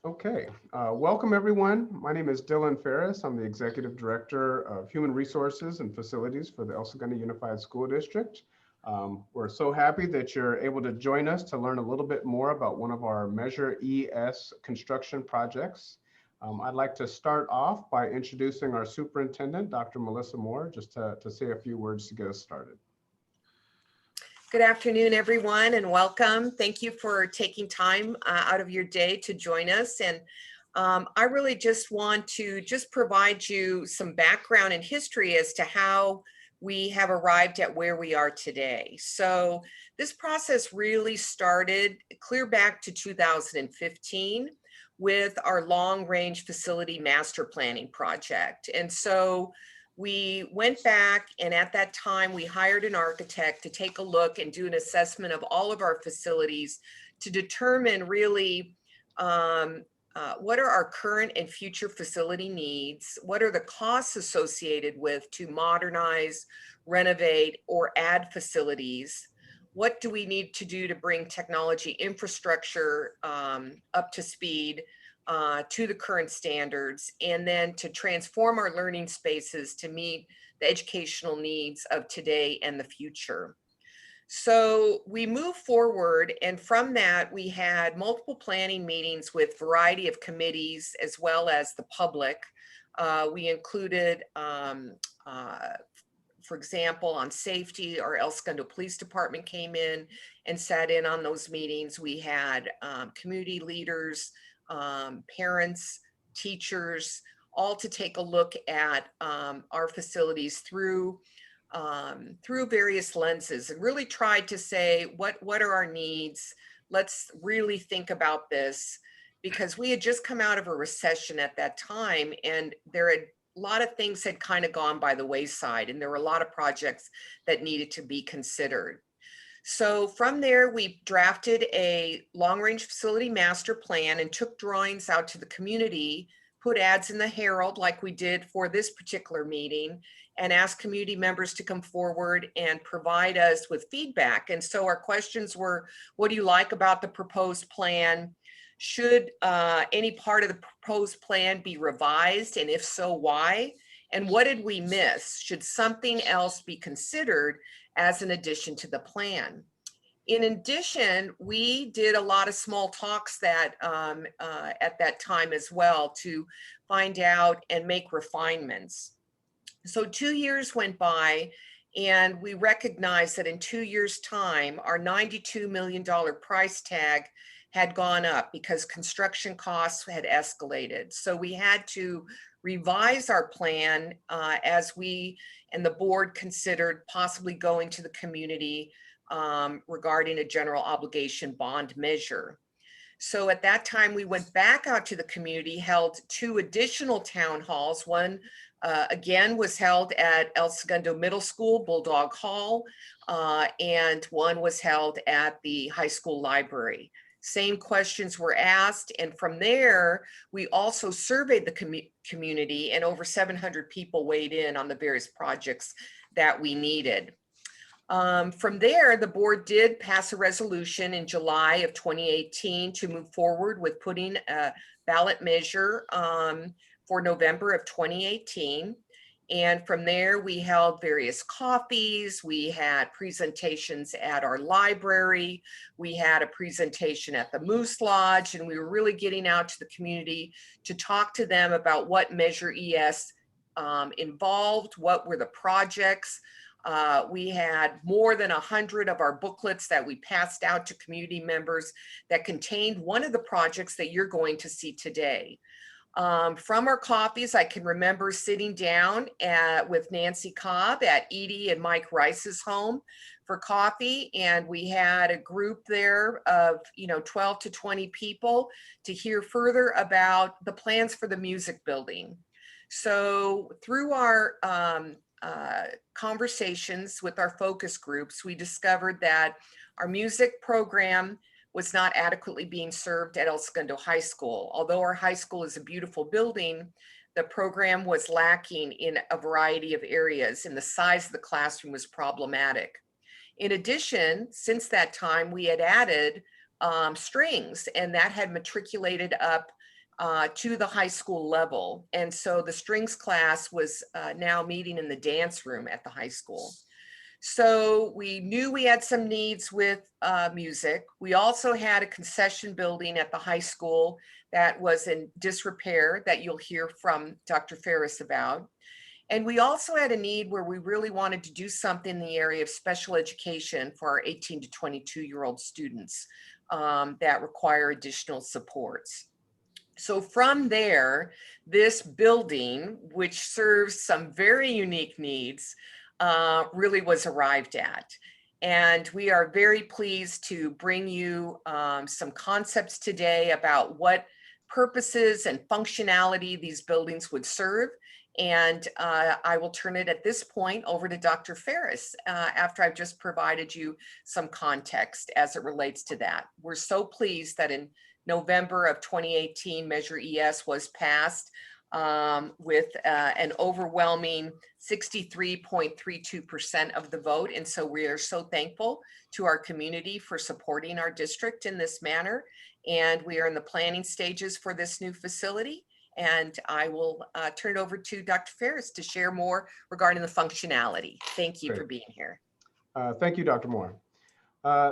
Okay, welcome everyone. My name is Dylan Ferris. I'm the Executive Director of Human Resources and Facilities for the El Segundo Unified School District. We're so happy that you're able to join us to learn a little bit more about one of our Measure ES construction projects. I'd like to start off by introducing our superintendent, Dr. Melissa Moore, just to say a few words to get us started. Good afternoon, everyone, and welcome. Thank you for taking time out of your day to join us. And I really just want to provide you some background and history as to how we have arrived at where we are today. So this process really started clear back to 2015 with our long-range facility master planning project. And so we went back, and at that time we hired an architect to take a look and do an assessment of all of our facilities to determine really what are our current and future facility needs, what are the costs associated with to modernize, renovate, or add facilities, what do we need to do to bring technology infrastructure up to speed, to the current standards, and then to transform our learning spaces to meet the educational needs of today and the future. So we moved forward, and from that we had multiple planning meetings with a variety of committees as well as the public. We included for example, on safety, our El Segundo Police Department came in and sat in on those meetings. We had community leaders, parents, teachers, all to take a look at our facilities through various lenses, and really tried to say, what are our needs? Let's really think about this, because we had just come out of a recession at that time, and there had a lot of things had kind of gone by the wayside, and there were a lot of projects that needed to be considered. So from there, we drafted a long-range facility master plan and took drawings out to the community, put ads in the Herald like we did for this particular meeting, and asked community members to come forward and provide us with feedback. And so our questions were, what do you like about the proposed plan? Should any part of the proposed plan be revised? And if so, why? And what did we miss? Should something else be considered as an addition to the plan? In addition, we did a lot of small talks that at that time as well to find out and make refinements. So 2 years went by, and we recognized that in 2 years' time, our $92 million price tag had gone up because construction costs had escalated. So we had to revise our plan as we and the board considered possibly going to the community regarding a general obligation bond measure. So at that time, we went back out to the community, held 2 additional town halls. One again was held at El Segundo Middle School, Bulldog Hall, and one was held at the high school library. Same questions were asked, and from there, we also surveyed the community, and over 700 people weighed in on the various projects that we needed. From there, the board did pass a resolution in July of 2018 to move forward with putting a ballot measure for November of 2018. And from there, we held various coffees. We had presentations at our library. We had a presentation at the Moose Lodge, and we were really getting out to the community to talk to them about what Measure ES involved, what were the projects. We had more than 100 of our booklets that we passed out to community members that contained one of the projects that you're going to see today. From our coffees, I can remember sitting down with Nancy Cobb at Edie and Mike Rice's home for coffee, and we had a group there of 12 to 20 people to hear further about the plans for the music building. So through our conversations with our focus groups, we discovered that our music program was not adequately being served at El Segundo High School. Although our high school is a beautiful building, the program was lacking in a variety of areas, and the size of the classroom was problematic. In addition, since that time, we had added strings, and that had matriculated up to the high school level. And so the strings class was now meeting in the dance room at the high school. So we knew we had some needs with music. We also had a concession building at the high school that was in disrepair that you'll hear from Dr. Ferris about. And we also had a need where we really wanted to do something in the area of special education for our 18 to 22-year-old students that require additional supports. So from there, this building, which serves some very unique needs, really was arrived at. And we are very pleased to bring you some concepts today about what purposes and functionality these buildings would serve. And I will turn it at this point over to Dr. Ferris after I've just provided you some context as it relates to that. We're so pleased that in November of 2018, Measure ES was passed with an overwhelming 63.32% of the vote. And so we are so thankful to our community for supporting our district in this manner. And we are in the planning stages for this new facility. And I will turn it over to Dr. Ferris to share more regarding the functionality. Thank you for being here. Thank you, Dr. Moore.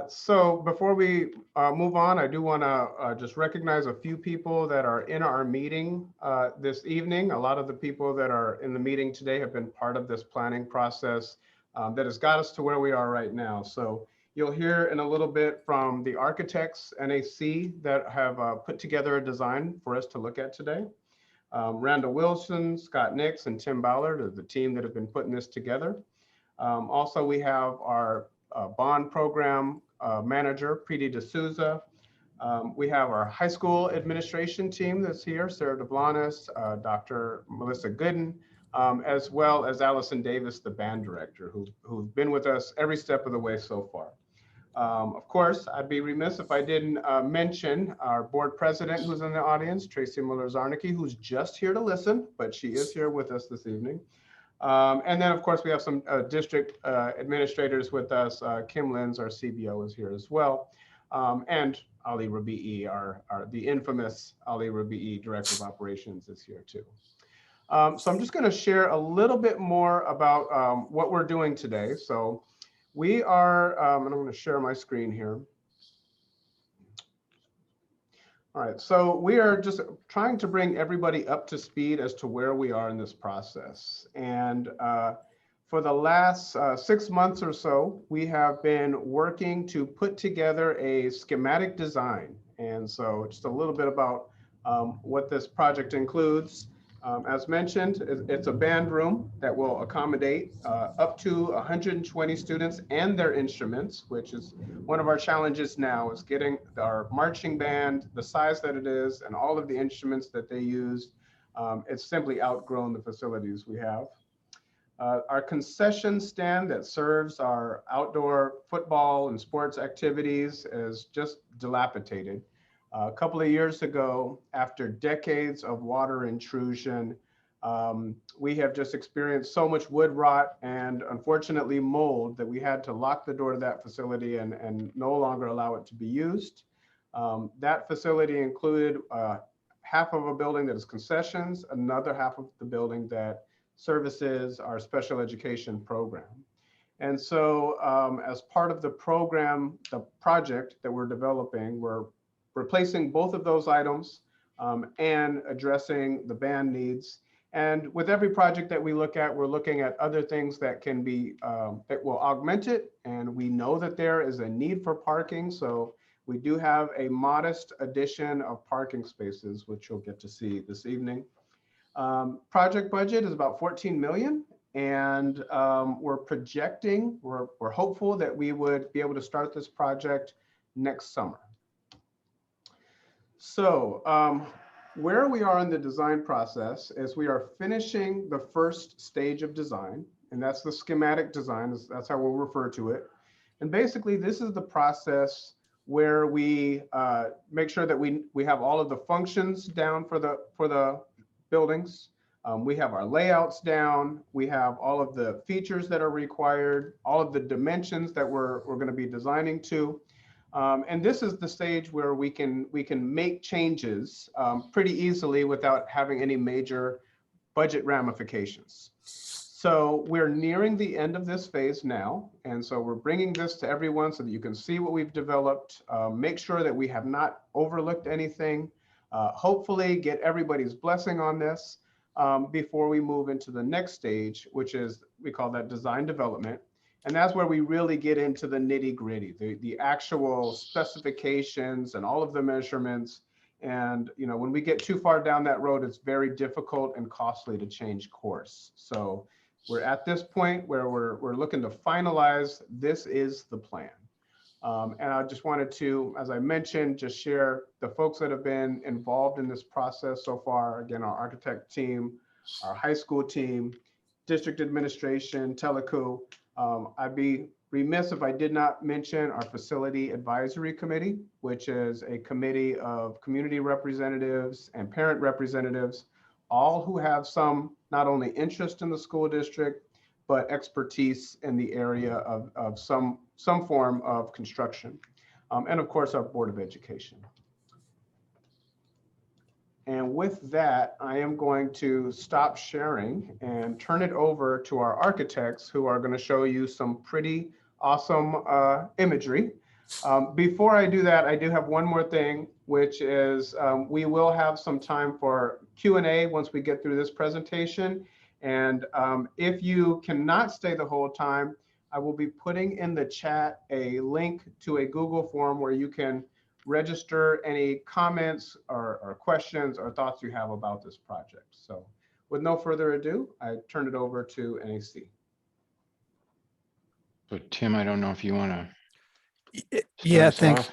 So before we move on, I do want to just recognize a few people that are in our meeting this evening. A lot of the people that are in the meeting today have been part of this planning process that has got us to where we are right now. So you'll hear in a little bit from the architects, NAC, that have put together a design for us to look at today. Randall Wilson, Scott Nix, and Tim Ballard are the team that have been putting this together. Also, we have our bond program manager, Preeti D'Souza. We have our high school administration team that's here, Sarah DeBlanis, Dr. Melissa Gooden, as well as Allison Davis, the band director, who's been with us every step of the way so far. Of course, I'd be remiss if I didn't mention our board president who's in the audience, Tracy Muller-Zarnicki, who's just here to listen, but she is here with us this evening. And then, of course, we have some district administrators with us. Kim Lenz, our CBO, is here as well. And Ali Rabi'i, the infamous Ali Rabi'i, Director of Operations, is here too. So I'm just going to share a little bit more about what we're doing today. So we are, and I'm going to share my screen here. All right, so we are just trying to bring everybody up to speed as to where we are in this process. And for the last 6 months or so, we have been working to put together a schematic design. And so just a little bit about what this project includes. As mentioned, it's a band room that will accommodate up to 120 students and their instruments, which is one of our challenges now, is getting our marching band, the size that it is, and all of the instruments that they use. It's simply outgrown the facilities we have. Our concession stand that serves our outdoor football and sports activities is just dilapidated. A couple of years ago, after decades of water intrusion, we have just experienced so much wood rot and unfortunately mold that we had to lock the door to that facility and no longer allow it to be used. That facility included half of a building that is concessions, another half of the building that services our special education program. And so as part of the program, the project that we're developing, we're replacing both of those items and addressing the band needs. And with every project that we look at, we're looking at other things that can be, that will augment it. And we know that there is a need for parking. So we do have a modest addition of parking spaces, which you'll get to see this evening. Project budget is about 14 million. And we're projecting, we're hopeful that we would be able to start this project next summer. So where we are in the design process is we are finishing the first stage of design, and that's the schematic design. That's how we'll refer to it. And basically, this is the process where we make sure that we have all of the functions down for the buildings. We have our layouts down. We have all of the features that are required, all of the dimensions that we're going to be designing to. And this is the stage where we can make changes pretty easily without having any major budget ramifications. So we're nearing the end of this phase now. And so we're bringing this to everyone so that you can see what we've developed, make sure that we have not overlooked anything, hopefully get everybody's blessing on this before we move into the next stage, which is, we call that design development. And that's where we really get into the nitty gritty, the actual specifications and all of the measurements. And when we get too far down that road, it's very difficult and costly to change course. So we're at this point where we're looking to finalize. This is the plan. And I just wanted to, as I mentioned, just share the folks that have been involved in this process so far. Again, our architect team, our high school team, district administration, Teleco. I'd be remiss if I did not mention our facility advisory committee, which is a committee of community representatives and parent representatives, all who have some not only interest in the school district, but expertise in the area of some form of construction. And of course, our Board of Education. And with that, I am going to stop sharing and turn it over to our architects, who are going to show you some pretty awesome imagery. Before I do that, I do have one more thing, which is we will have some time for Q&A once we get through this presentation. And if you cannot stay the whole time, I will be putting in the chat a link to a Google form where you can register any comments or questions or thoughts you have about this project. So with no further ado, I turn it over to NAC. So Tim, I don't know if you want to. Yeah, thanks,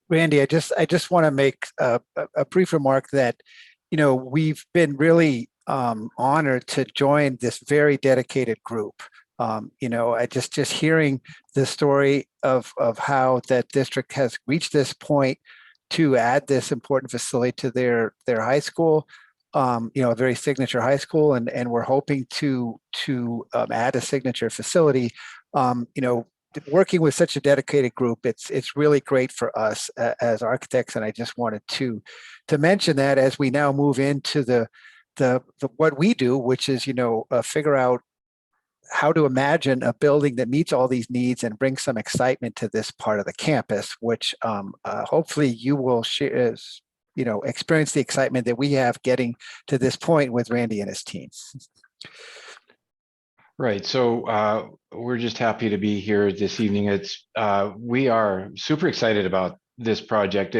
Randy. I just want to make a brief remark that, we've been really honored to join this very dedicated group. I just hearing the story of how that district has reached this point to add this important facility to their high school, a very signature high school, and we're hoping to add a signature facility. Working with such a dedicated group, it's really great for us as architects, and I just wanted to mention that as we now move into the what we do, which is figure out how to imagine a building that meets all these needs and brings some excitement to this part of the campus, which hopefully you will share, experience the excitement that we have getting to this point with Randy and his team. Right. So we're just happy to be here this evening. We are super excited about this project.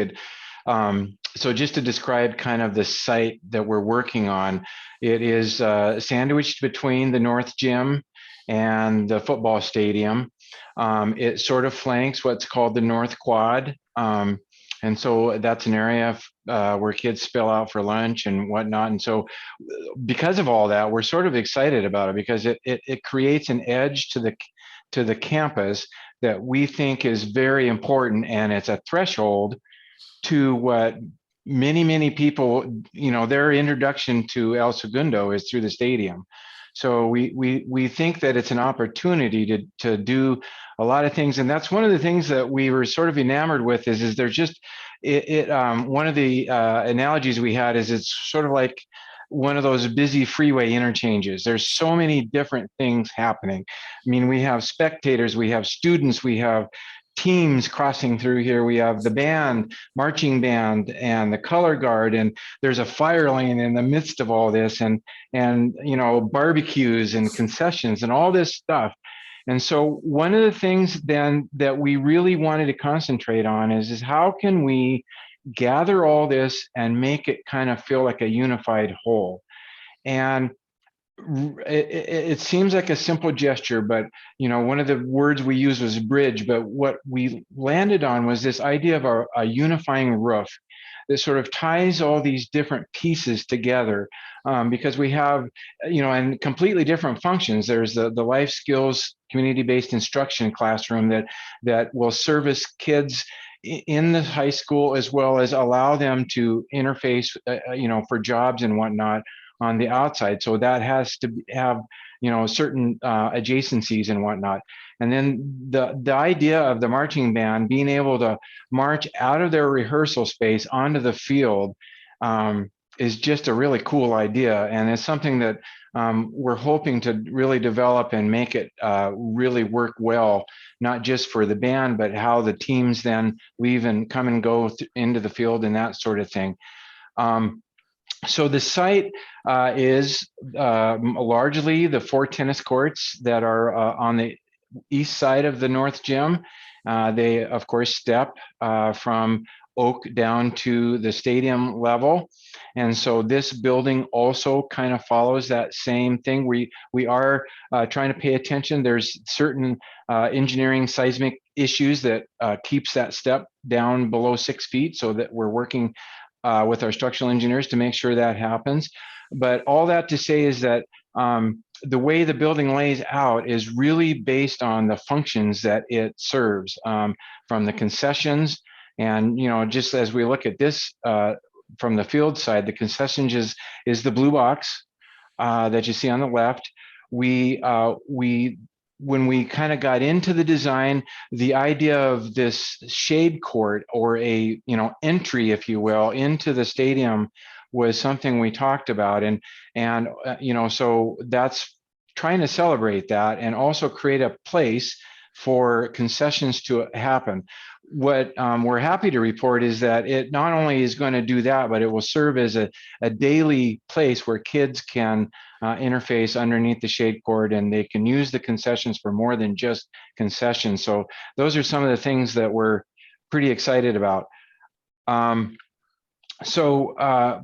So just to describe kind of the site that we're working on, it is sandwiched between the North Gym and the football stadium. It sort of flanks what's called the North Quad. And so that's an area where kids spill out for lunch and whatnot. And so because of all that, we're sort of excited about it because it creates an edge to the campus that we think is very important. And it's a threshold to what many people, their introduction to El Segundo is through the stadium. So we think that it's an opportunity to do a lot of things, and that's one of the things that we were sort of enamored with. Is there's just one of the analogies we had is it's sort of like one of those busy freeway interchanges. There's so many different things happening. I mean, we have spectators, we have students, we have teams crossing through here. We have the band, marching band, and the color guard, and there's a fire lane in the midst of all this, and barbecues and concessions and all this stuff. And so one of the things then that we really wanted to concentrate on is how can we gather all this and make it kind of feel like a unified whole. And it seems like a simple gesture, but one of the words we used was bridge, but what we landed on was this idea of a unifying roof that sort of ties all these different pieces together, because we have and completely different functions. There's the life skills community-based instruction classroom that will service kids in the high school, as well as allow them to interface for jobs and whatnot on the outside. So that has to have, certain adjacencies and whatnot. And then the idea of the marching band being able to march out of their rehearsal space onto the field is just a really cool idea. And it's something that we're hoping to really develop and make it really work well, not just for the band, but how the teams then leave and come and go into the field and that sort of thing. So the site is largely the 4 tennis courts that are on the east side of the North Gym. They, of course, step from Oak down to the stadium level. And so this building also kind of follows that same thing. We are trying to pay attention. There's certain engineering seismic issues that keeps that step down below 6 feet, so that we're working with our structural engineers to make sure that happens. But all that to say is that the way the building lays out is really based on the functions that it serves, from the concessions. And, just as we look at this from the field side, the concessions is the blue box that you see on the left. When we kind of got into the design, the idea of this shade court, or a entry, if you will, into the stadium was something we talked about, and so that's trying to celebrate that and also create a place for concessions to happen. What we're happy to report is that it not only is going to do that, but it will serve as a daily place where kids can interface underneath the shade court, and they can use the concessions for more than just concessions. So those are some of the things that we're pretty excited about. So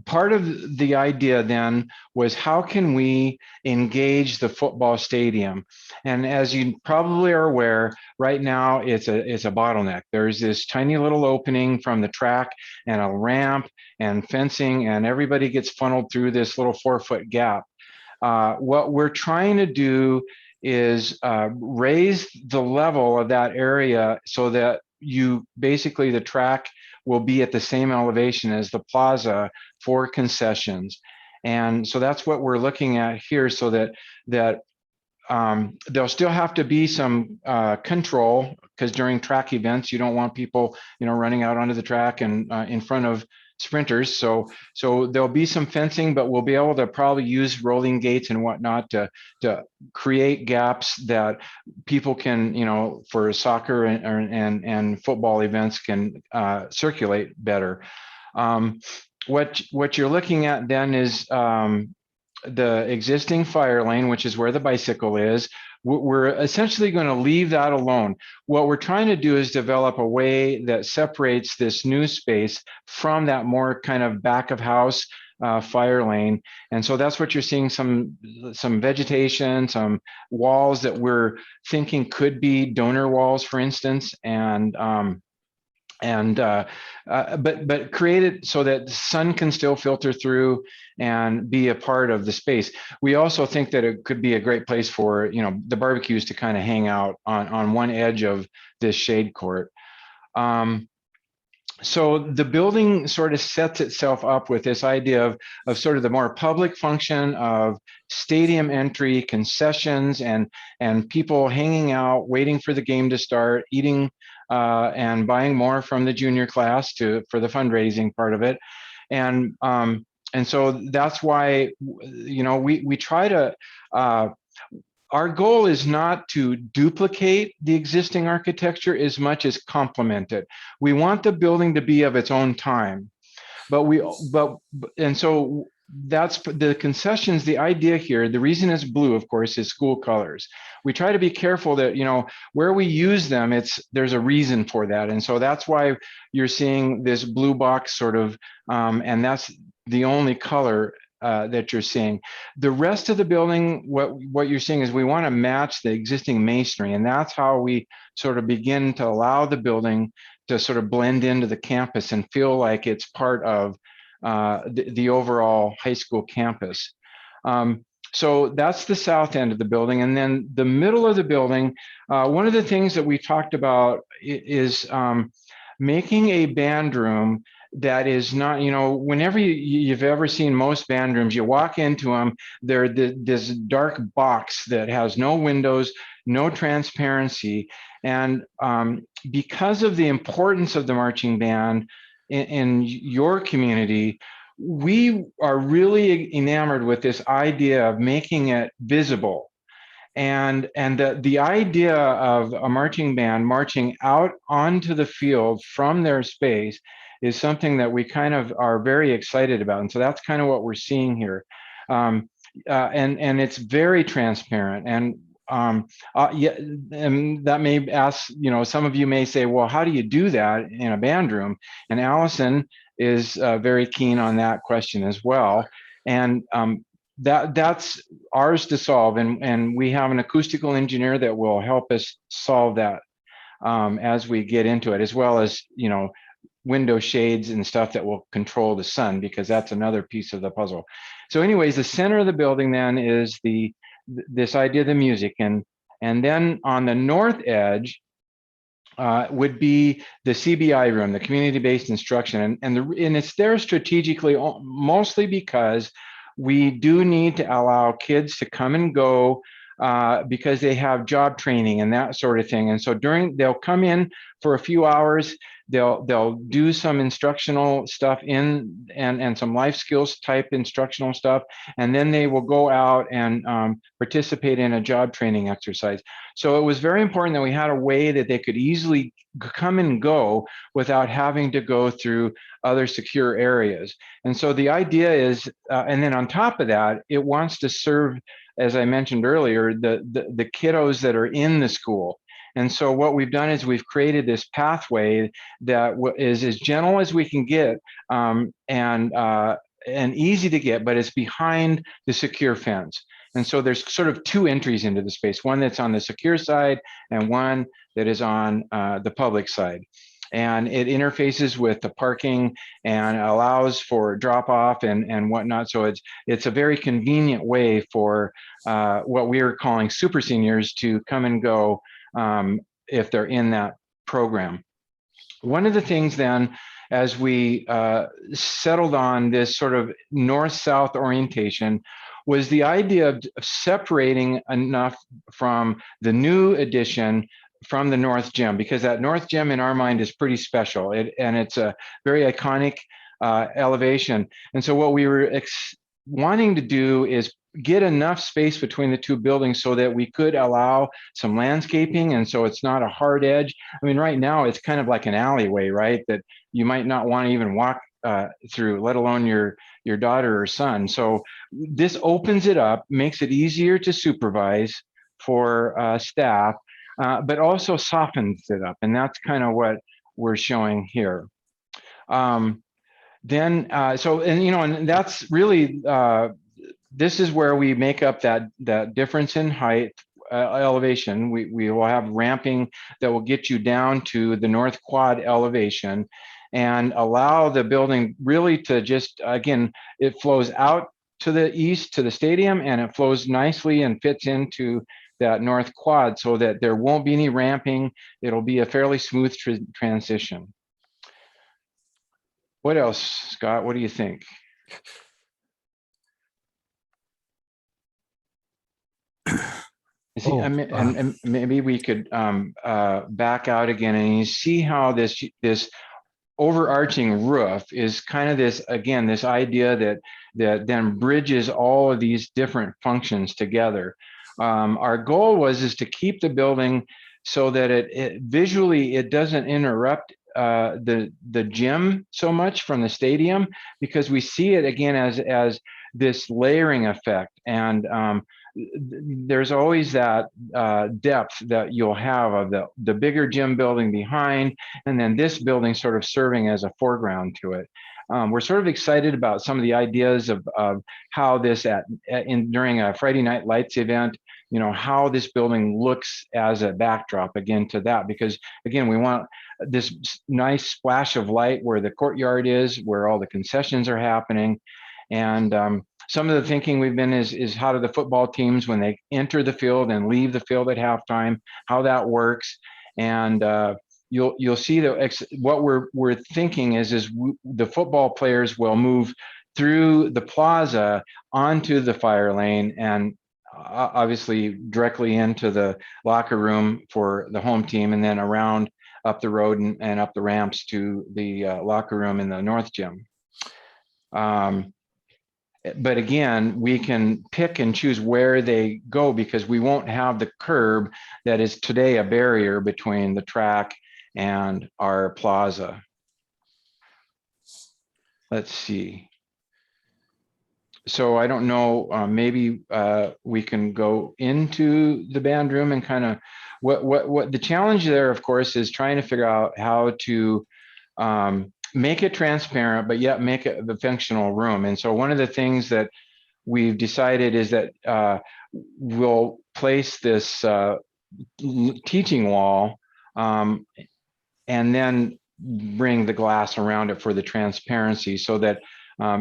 part of the idea then was, how can we engage the football stadium? And as you probably are aware, right now it's a bottleneck. There's this tiny little opening from the track and a ramp and fencing, and everybody gets funneled through this little 4-foot gap. What we're trying to do is raise the level of that area so that basically the track will be at the same elevation as the plaza for concessions. And so that's what we're looking at here, so that there'll still have to be some control, because during track events, you don't want people, running out onto the track and in front of sprinters. So there'll be some fencing, but we'll be able to probably use rolling gates and whatnot to create gaps that people can, for soccer and football events, can circulate better. What you're looking at then is the existing fire lane, which is where the bicycle is. We're essentially going to leave that alone. What we're trying to do is develop a way that separates this new space from that more kind of back of house fire lane. And so that's what you're seeing, some vegetation, some walls that we're thinking could be donor walls, for instance, but create it so that the sun can still filter through and be a part of the space. We also think that it could be a great place for the barbecues to kind of hang out on one edge of this shade court. So the building sort of sets itself up with this idea of sort of the more public function of stadium entry, concessions, and people hanging out, waiting for the game to start, eating and buying more from the junior class for the fundraising part of it. And so that's why, we try to, our goal is not to duplicate the existing architecture as much as complement it. We want the building to be of its own time, and so that's the concessions. The idea here, the reason it's blue, of course, is school colors. We try to be careful that, where we use them, there's a reason for that. And so that's why you're seeing this blue box sort of, and that's the only color that you're seeing. The rest of the building, what you're seeing is we want to match the existing masonry, and that's how we sort of begin to allow the building to sort of blend into the campus and feel like it's part of the overall high school campus. So that's the south end of the building. And then the middle of the building, one of the things that we talked about is making a band room that is not, whenever you've ever seen most band rooms, you walk into them, they're this dark box that has no windows, no transparency. And because of the importance of the marching band in your community, we are really enamored with this idea of making it visible. And the idea of a marching band marching out onto the field from their space is something that we kind of are very excited about. And so that's kind of what we're seeing here. And it's very transparent. And yeah, and that may ask, some of you may say, well, how do you do that in a band room? And Allison is very keen on that question as well. And that's ours to solve, and we have an acoustical engineer that will help us solve that as we get into it, as well as window shades and stuff that will control the sun, because that's another piece of the puzzle. So anyways, the center of the building then is this idea of the music, and then on the north edge would be the CBI room, the community-based instruction, and it's there strategically, mostly because we do need to allow kids to come and go because they have job training and that sort of thing. And so they'll come in for a few hours, they'll do some instructional stuff and some life skills type instructional stuff, and then they will go out and participate in a job training exercise. So it was very important that we had a way that they could easily come and go without having to go through other secure areas. And so the idea is, and then on top of that, it wants to serve, as I mentioned earlier, the kiddos that are in the school. And so what we've done is we've created this pathway that is as gentle as we can get and easy to get, but it's behind the secure fence. And so there's sort of two entries into the space, one that's on the secure side and one that is on the public side. And it interfaces with the parking and allows for drop off and whatnot. So it's a very convenient way for what we are calling super seniors to come and go if they're in that program. One of the things then, as we settled on this sort of north-south orientation, was the idea of separating enough from the new addition from the North Gym, because that North Gym in our mind is pretty special, and it's a very iconic elevation. And so what we were wanting to do is get enough space between the two buildings so that we could allow some landscaping, and so it's not a hard edge. I mean, right now it's kind of like an alleyway, right, that you might not want to even walk through, let alone your daughter or son. So this opens it up, makes it easier to supervise for staff, but also softens it up, and that's kind of what we're showing here. And that's really this is where we make up that difference in height elevation. We will have ramping that will get you down to the north quad elevation and allow the building really to just, again, it flows out to the east to the stadium, and it flows nicely and fits into that north quad so that there won't be any ramping. It'll be a fairly smooth transition. What else, Scott? What do you think? And maybe we could back out again, and you see how this overarching roof is kind of this idea that then bridges all of these different functions together. Our goal is to keep the building so that it visually it doesn't interrupt the gym so much from the stadium, because we see it again as this layering effect, and there's always that depth that you'll have of the bigger gym building behind, and then this building sort of serving as a foreground to it. We're sort of excited about some of the ideas of how this during a Friday Night Lights event, how this building looks as a backdrop again to that, because again, we want this nice splash of light where the courtyard is, where all the concessions are happening. And some of the thinking we've been is how do the football teams, when they enter the field and leave the field at halftime, how that works. And you'll see that what we're thinking is the football players will move through the plaza onto the fire lane and obviously directly into the locker room for the home team, and then around up the road and up the ramps to the locker room in the north gym. But again, we can pick and choose where they go because we won't have the curb that is today a barrier between the track and our plaza. Let's see. So I don't know, maybe we can go into the band room and kind of what the challenge there, of course, is trying to figure out how to make it transparent, but yet make it the functional room. And so one of the things that we've decided is that we'll place this teaching wall and then bring the glass around it for the transparency, so that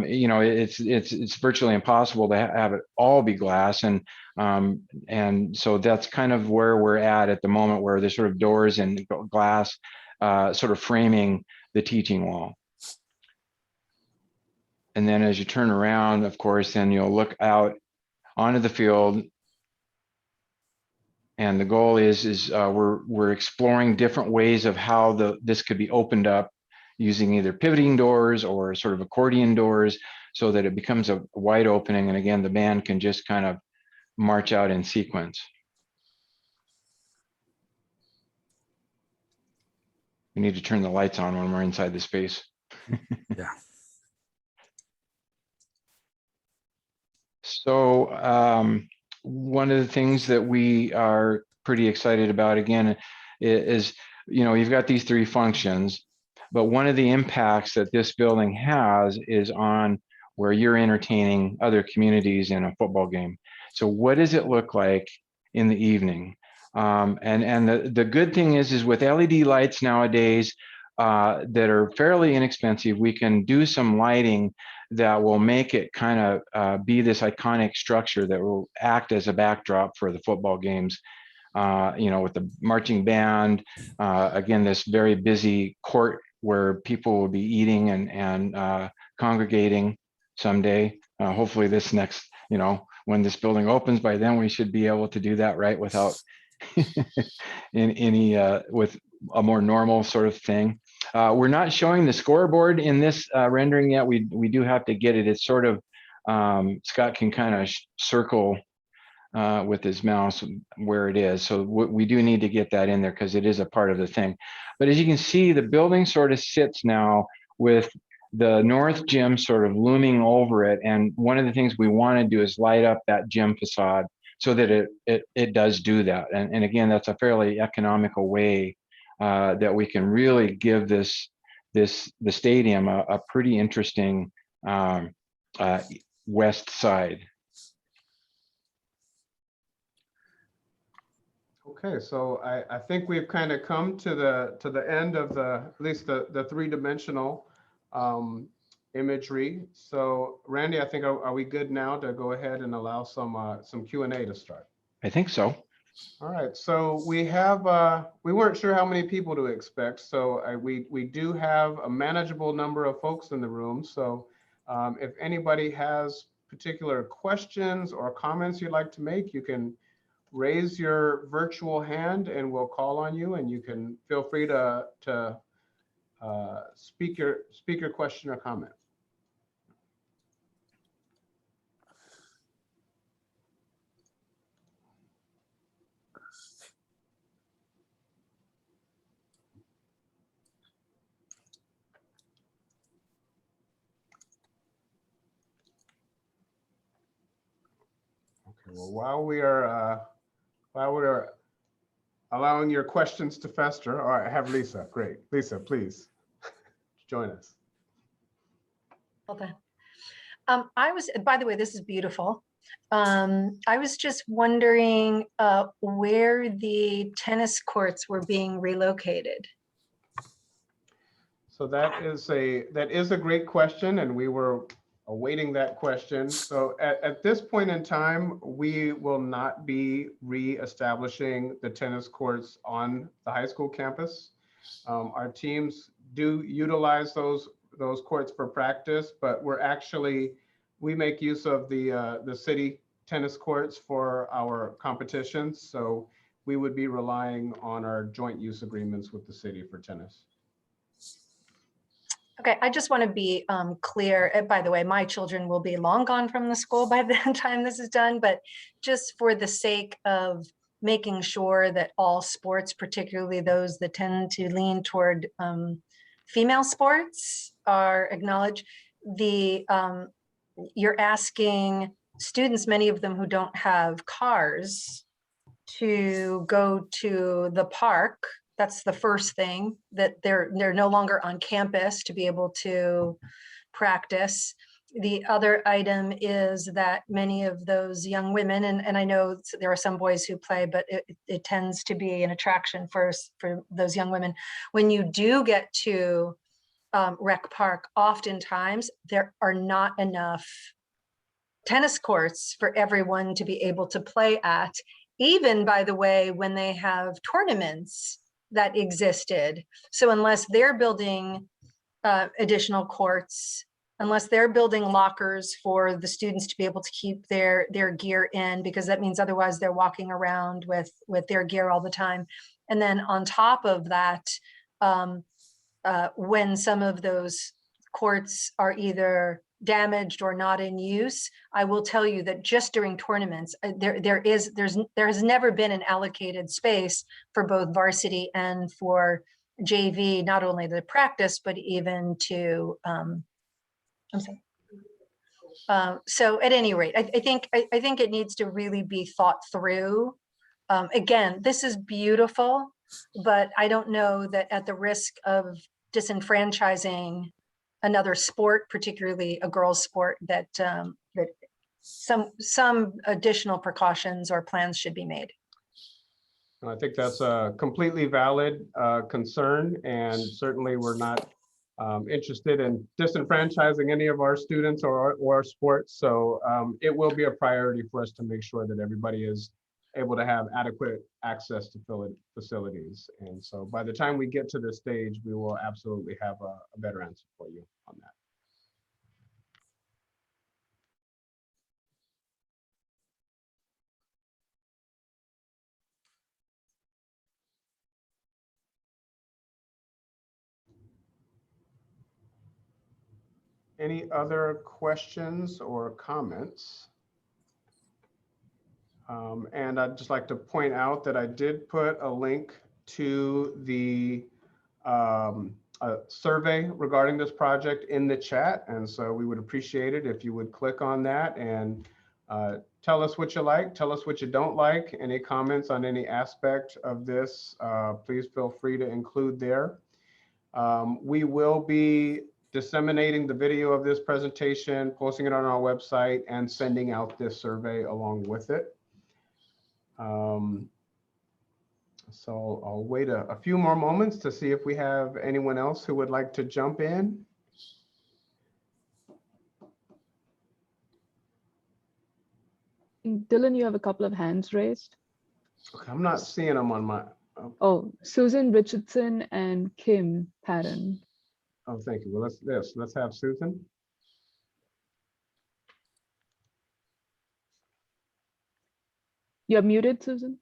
you know, it's virtually impossible to have it all be glass, and so that's kind of where we're at the moment, where there's sort of doors and glass sort of framing the teaching wall. And then as you turn around, of course, then you'll look out onto the field. And the goal is we're exploring different ways of how this could be opened up using either pivoting doors or sort of accordion doors, so that it becomes a wide opening. And again, the band can just kind of march out in sequence. We need to turn the lights on when we're inside the space. Yeah. So one of the things that we are pretty excited about, again, is, you know, you've got these three functions, but one of the impacts that this building has is on where you're entertaining other communities in a football game. So what does it look like in the evening? And the good thing is with LED lights nowadays that are fairly inexpensive, we can do some lighting that will make it kind of be this iconic structure that will act as a backdrop for the football games. You know, with the marching band, again, this very busy court where people will be eating and congregating someday. Hopefully this next, you know, when this building opens, by then we should be able to do that, right, without with a more normal sort of thing. We're not showing the scoreboard in this rendering yet. We do have to get it. It's sort of, Scott can kind of circle with his mouse where it is. So we do need to get that in there because it is a part of the thing. But as you can see, the building sort of sits now with the north gym sort of looming over it. And one of the things we want to do is light up that gym facade so that it does do that. And again, that's a fairly economical way that we can really give the stadium a pretty interesting west side. Okay, so I think we've kind of come to the end of at least the three-dimensional imagery. So Randy, I think are we good now to go ahead and allow some Q&A to start? I think so. All right, so we have we weren't sure how many people to expect, so we do have a manageable number of folks in the room. So if anybody has particular questions or comments you'd like to make, you can raise your virtual hand and we'll call on you, and you can feel free to speak your question or comment. Okay, well, while we're allowing your questions to fester, all right, I have Lisa. Great. Lisa, please join us. Okay. By the way, this is beautiful. I was just wondering where the tennis courts were being relocated. So that is a great question, and we were awaiting that question. So at this point in time, we will not be re-establishing the tennis courts on the high school campus. Our teams do utilize those courts for practice, but we make use of the city tennis courts for our competitions. So we would be relying on our joint use agreements with the city for tennis. Okay, I just want to be clear. And by the way, my children will be long gone from the school by the time this is done, but just for the sake of making sure that all sports, particularly those that tend to lean toward female sports, are acknowledged. You're asking students, many of them who don't have cars, to go to the park. That's the first thing, that they're no longer on campus to be able to practice. The other item is that many of those young women, and I know there are some boys who play, but it tends to be an attraction for those young women. When you do get to Rec Park, oftentimes there are not enough tennis courts for everyone to be able to play at, even, by the way, when they have tournaments that existed. So unless they're building additional courts, unless they're building lockers for the students to be able to keep their gear in, because that means otherwise they're walking around with their gear all the time. And then on top of that, when some of those courts are either damaged or not in use, I will tell you that just during tournaments, there has never been an allocated space for both varsity and for JV, not only to practice, but even to, I'm sorry. So at any rate, I think it needs to really be thought through. Again, this is beautiful, but I don't know that at the risk of disenfranchising another sport, particularly a girls' sport, that that some additional precautions or plans should be made. I think that's a completely valid concern, and certainly we're not interested in disenfranchising any of our students or our sports. So it will be a priority for us to make sure that everybody is able to have adequate access to facilities. And so by the time we get to this stage, we will absolutely have a better answer for you on that. Any other questions or comments? And I'd just like to point out that I did put a link to the survey regarding this project in the chat. And so we would appreciate it if you would click on that and tell us what you like, tell us what you don't like. Any comments on any aspect of this, please feel free to include there. We will be disseminating the video of this presentation, posting it on our website, and sending out this survey along with it. So I'll wait a few more moments to see if we have anyone else who would like to jump in. Dylan, you have a couple of hands raised. Okay, I'm not seeing them on my. Oh, Susan Richardson and Kim Patton. Oh, thank you. Well, let's have Susan. You're muted, Susan.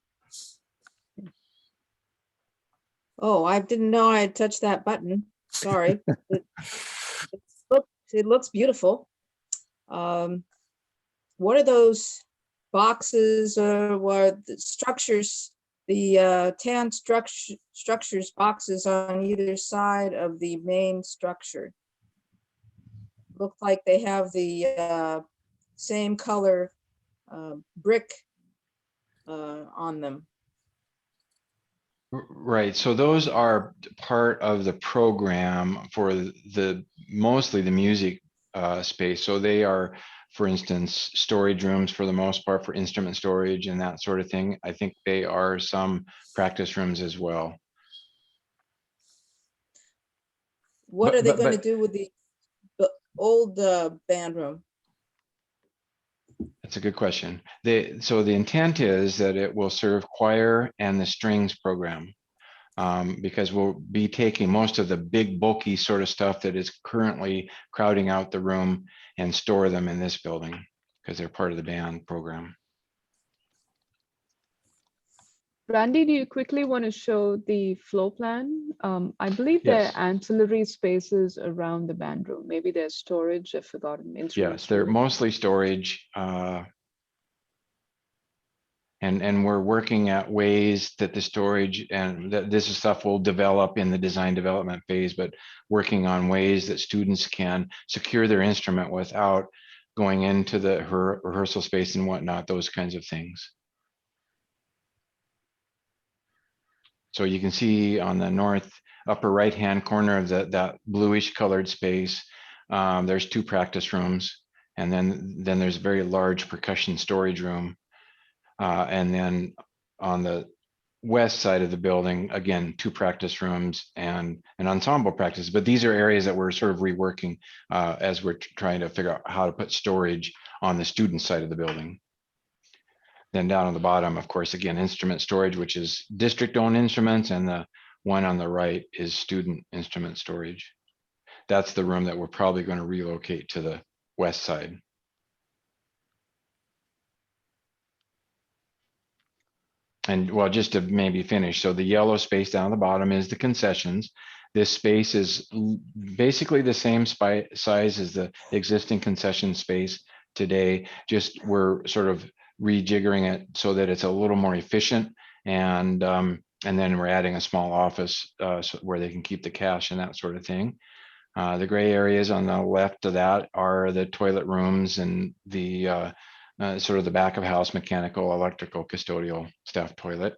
Oh, I didn't know I had touched that button. Sorry. It looks beautiful. What are those boxes or what the structures, the tan structures boxes on either side of the main structure? Look like they have the same color brick on them. Right. So those are part of the program for mostly the music space. So they are, for instance, storage rooms for the most part for instrument storage and that sort of thing. I think they are some practice rooms as well. What are they going to do with the old band room? That's a good question. So the intent is that it will serve choir and the strings program. because we'll be taking most of the big bulky sort of stuff that is currently crowding out the room and store them in this building because they're part of the band program. Randy, do you quickly want to show the floor plan? I believe there Yes. are ancillary spaces around the band room. Maybe there's storage, I've forgotten, instruments. Yes, they're room. mostly storage. And we're working at ways that the storage and this is stuff will develop in the design development phase, but working on ways that students can secure their instrument without going into the rehearsal space and whatnot, those kinds of things. So you can see on the north upper right-hand corner of that bluish colored space, there's 2 practice rooms, and then there's a very large percussion storage room. And then on the west side of the building, again, 2 practice rooms and an ensemble practice. But these are areas that we're sort of reworking as we're trying to figure out how to put storage on the student side of the building. Then down on the bottom, of course, again, instrument storage, which is district-owned instruments, and the one on the right is student instrument storage. That's the room that we're probably going to relocate to the west side. And well, just to maybe finish, so the yellow space down the bottom is the concessions. This space is basically the same size as the existing concession space today, just we're sort of rejiggering it so that it's a little more efficient. And then we're adding a small office where they can keep the cash and that sort of thing. The gray areas on the left of that are the toilet rooms and the sort of the back of house mechanical, electrical, custodial staff toilet.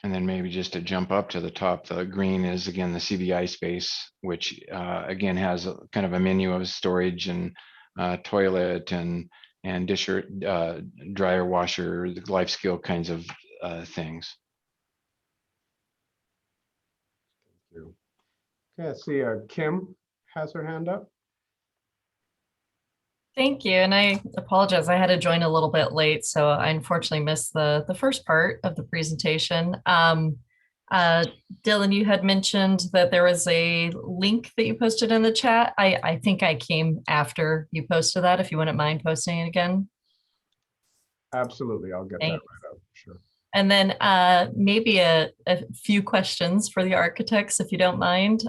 And then maybe just to jump up to the top, the green is again the CVI space, which again has kind of a menu of storage and toilet and disher, dryer, washer, life skill kinds of things. Thank you. Okay, I see Kim has her hand up. Thank you. And I apologize. I had to join a little bit late, so I unfortunately missed the first part of the presentation. Dylan, you had mentioned that there was a link that you posted in the chat. I think I came after you posted that, if you wouldn't mind posting it again. Absolutely, I'll get that Thanks. right up, sure. And then maybe a few questions for the architects, if you don't mind.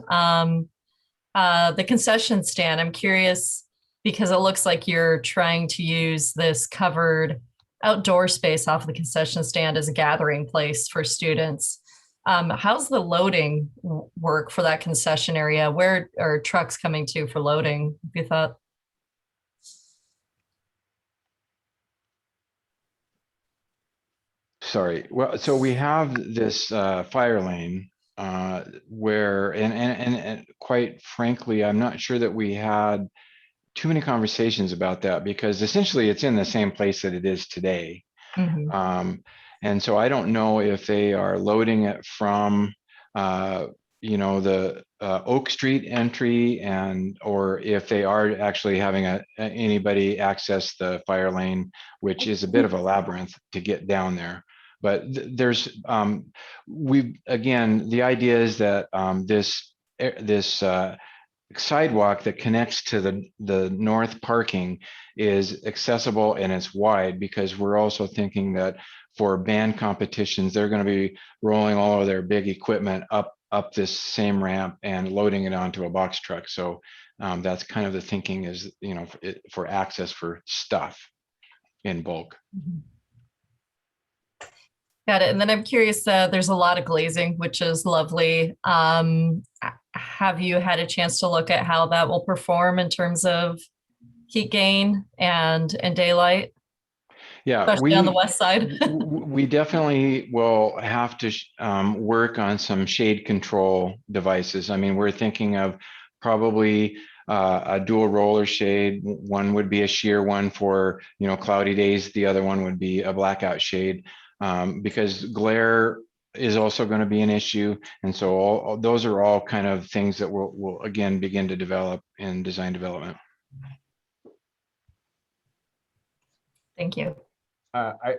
The concession stand, I'm curious, because it looks like you're trying to use this covered outdoor space off of the concession stand as a gathering place for students. How's the loading work for that concession area? Where are trucks coming to for loading, if you thought? Sorry. Well, so we have this fire lane where, and quite frankly, I'm not sure that we had too many conversations about that because essentially it's in the same place that it is today. Mm-hmm. And so I don't know if they are loading it from, you know, the Oak Street entry or if they are actually having anybody access the fire lane, which is a bit of a labyrinth to get down there. But there's, again, the idea is that this sidewalk that connects to the north parking is accessible and it's wide because we're also thinking that for band competitions, they're going to be rolling all of their big equipment up this same ramp and loading it onto a box truck. So that's kind of the thinking is, you know, for access for stuff in bulk. Mm-hmm. Got it. And then I'm curious, there's a lot of glazing, which is lovely. Have you had a chance to look at how that will perform in terms of heat gain and daylight? Yeah, especially on the west side. We definitely will have to work on some shade control devices. I mean, we're thinking of probably a dual roller shade. One would be a sheer one for, you know, cloudy days. The other one would be a blackout shade. Because glare is also going to be an issue. And so all those are all kind of things that we'll again begin to develop in design development. Thank you.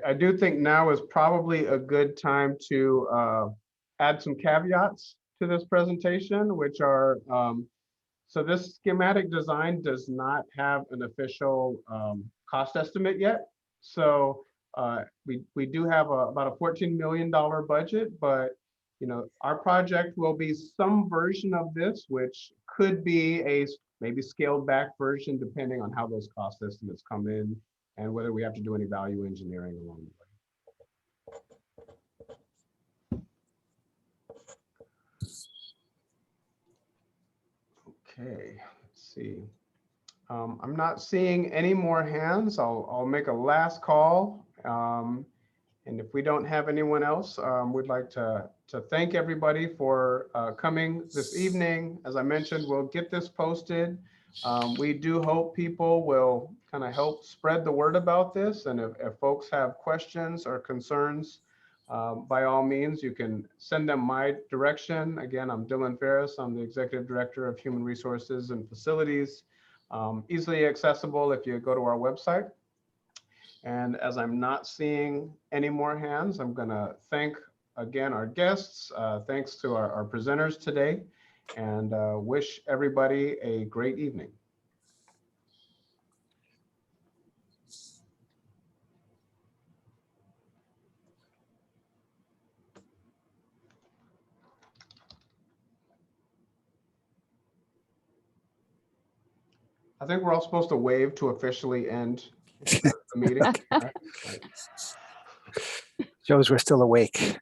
I do think now is probably a good time to add some caveats to this presentation, which are, so this schematic design does not have an official cost estimate yet. So we do have about a $14 million budget, but our project will be some version of this, which could be a maybe scaled back version depending on how those cost estimates come in and whether we have to do any value engineering along the way. Okay, let's see. I'm not seeing any more hands. I'll make a last call. And if we don't have anyone else, we'd like to thank everybody for coming this evening. As I mentioned, we'll get this posted. We do hope people will kind of help spread the word about this. And if folks have questions or concerns, by all means, you can send them my direction. Again, I'm Dylan Ferris. I'm the Executive Director of Human Resources and Facilities. Easily accessible if you go to our website. And as I'm not seeing any more hands, I'm going to thank again our guests. Thanks to our presenters today, and wish everybody a great evening. I think we're all supposed to wave to officially end the meeting. Right? Shows we're still awake.